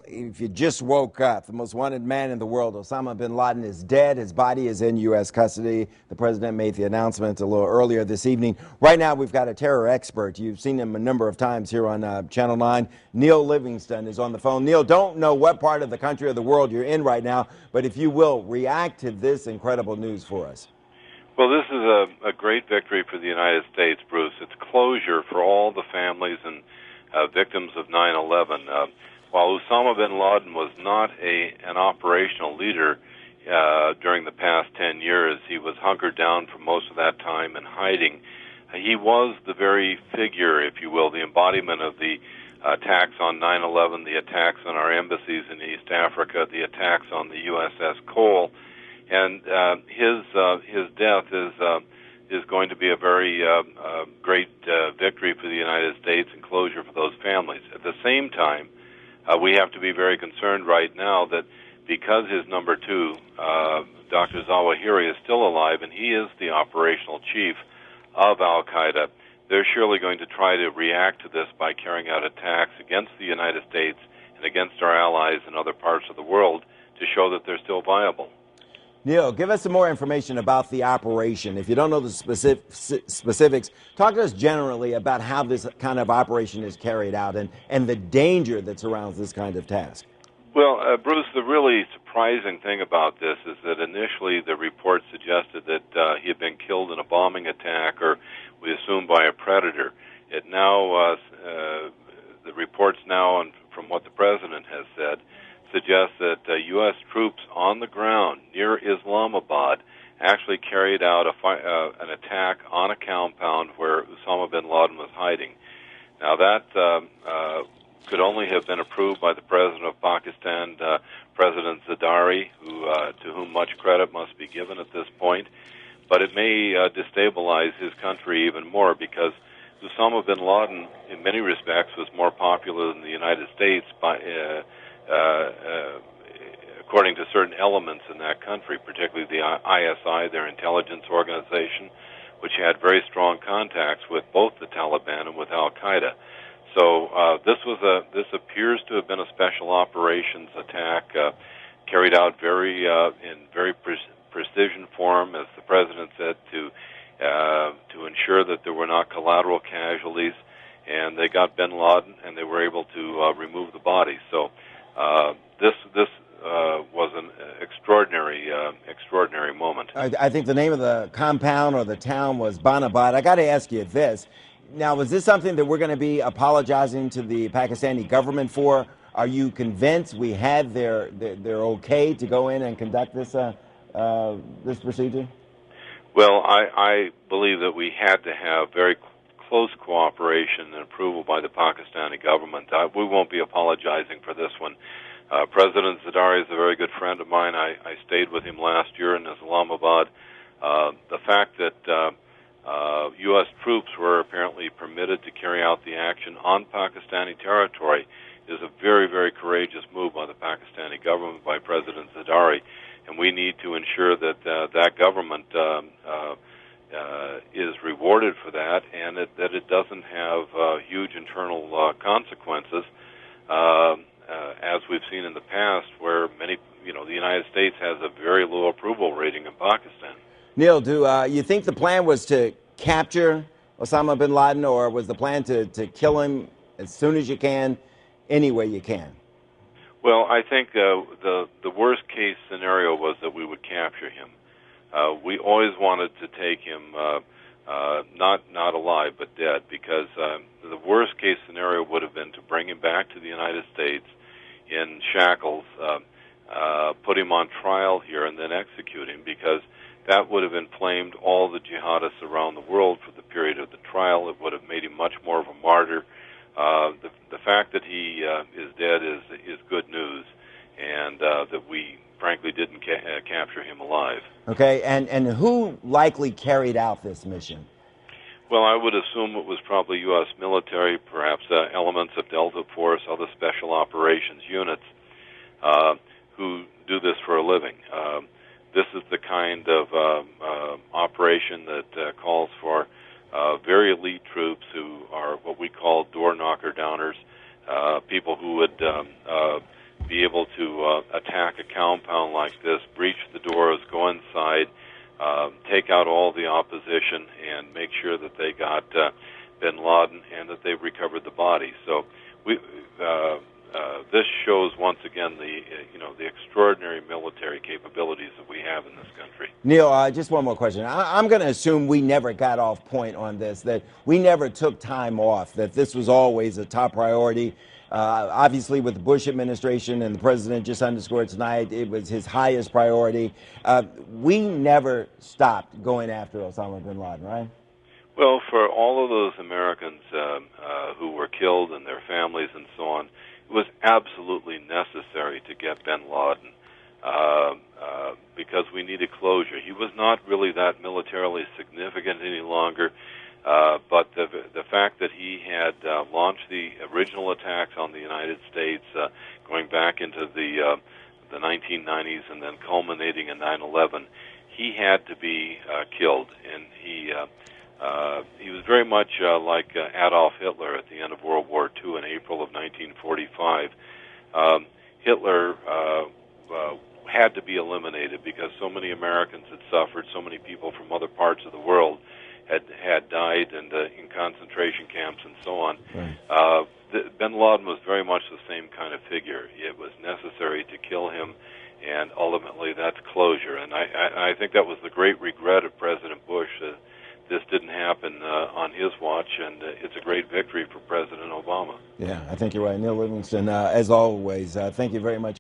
if you just woke up, the most wanted man in the world, Osama bin Laden, is dead. His body is in U.S. custody. The president made the announcement a little earlier this evening. Right now, we've got a terror expert. You've seen him a number of times here on Channel 9. Neil Livingston is on the phone. Neil, don't know what part of the country or the world you're in right now, but if you will, react to this incredible news for us. Well, this is a great victory for the United States, Bruce. It's closure for all the families and victims of 9/11. While Osama bin Laden was not an operational leader during the past 10 years, he was hunkered down for most of that time in hiding. He was the very figure, if you will, the embodiment of the attacks on 9/11, the attacks on our embassies in East Africa, the attacks on the USS Cole. And his death is going to be a very great victory for the United States and closure for those families. At the same time, we have to be very concerned right now that because his number two, Dr. Zawahiri, is still alive and he is the operational chief of Al-Qaeda, they're surely going to try to react to this by carrying out attacks against the United States and against our allies in other parts of the world to show that they're still viable. Neil, give us some more information about the operation. If you don't know the specifics, talk to us generally about how this kind of operation is carried out and the danger that surrounds this kind of task. Well, Bruce, the really surprising thing about this is that initially the report suggested that he had been killed in a bombing attack, or we assume by a predator. It now, the reports now, and from what the president has said, suggests that U.S. troops on the ground near Islamabad actually carried out an attack on a compound where Osama bin Laden was hiding. Now, that could only have been approved by the president of Pakistan, President Zardari, to whom much credit must be given at this point. But it may destabilize his country even more because Osama bin Laden, in many respects, was more popular than the United States according to certain elements in that country, particularly the ISI, their intelligence organization, which had very strong contacts with both the Taliban and with Al-Qaeda. So this appears to have been a special operations attack carried out in very precision form, as the president said, to ensure that there were not collateral casualties, and they got bin Laden and they were able to remove the body. So this was an extraordinary moment. I think the name of the compound or the town was Banabad. I got to ask you this. Now, is this something that we're going to be apologizing to the Pakistani government for? Are you convinced we had their okay to go in and conduct this this procedure? Well, I believe that we had to have very close cooperation and approval by the Pakistani government. We won't be apologizing for this one. President Zardari is a very good friend of mine. I stayed with him last year in Islamabad. The fact that U.S. troops were apparently permitted to carry out the action on Pakistani territory is a very, very courageous move by the Pakistani government, by President Zardari, and we need to ensure that that government is rewarded for that, and that it doesn't have huge internal consequences, as we've seen in the past, where the United States has a very low approval rating in Pakistan. Neil, do you think the plan was to capture Osama bin Laden, or was the plan to kill him as soon as you can, any way you can? Well, I think the worst case scenario was that we would capture him. We always wanted to take him not alive but dead, because the worst case scenario would have been to bring him back to the United States in shackles, put him on trial here, and then execute him, because that would have inflamed all the jihadists around the world for the period of the trial. It would have made him much more of a martyr. The fact that he is dead is good news, and that we frankly didn't capture him alive. Okay, and who likely carried out this mission? Well, I would assume it was probably U.S. military, perhaps elements of Delta Force, other special operations units who do this for a living. This is the kind of operation that calls for very elite troops who are what we call door knocker downers, people who would attack a compound like this, breach the doors, go inside, take out all the opposition, and make sure that they got bin Laden and that they recovered the body. So this shows once again the extraordinary military capabilities that we have in this country. Neil, just one more question. I'm going to assume we never got off point on this, that we never took time off, that this was always a top priority. Obviously, with the Bush administration, and the president just underscored tonight, it was his highest priority. We never stopped going after Osama bin Laden, right? Well, for all of those Americans who were killed and their families and so on, it was absolutely necessary to get bin Laden because we needed closure. He was not really that militarily significant any longer, but the fact that he had launched the original attacks on the United States, going back into the 1990s and then culminating in 9/11, he had to be killed, and he was very much like Adolf Hitler at the end of World War II in April of 1945. Hitler had to be eliminated because so many Americans had suffered, so many people from other parts of the world had died and in concentration camps and so on. Right. Bin Laden was very much the same kind of figure. It was necessary to kill him, and ultimately that's closure. And I think that was the great regret of President Bush. This didn't happen on his watch, and it's a great victory for President Obama. Yeah, I think you're right. Neil Livingston, as always, thank you very much.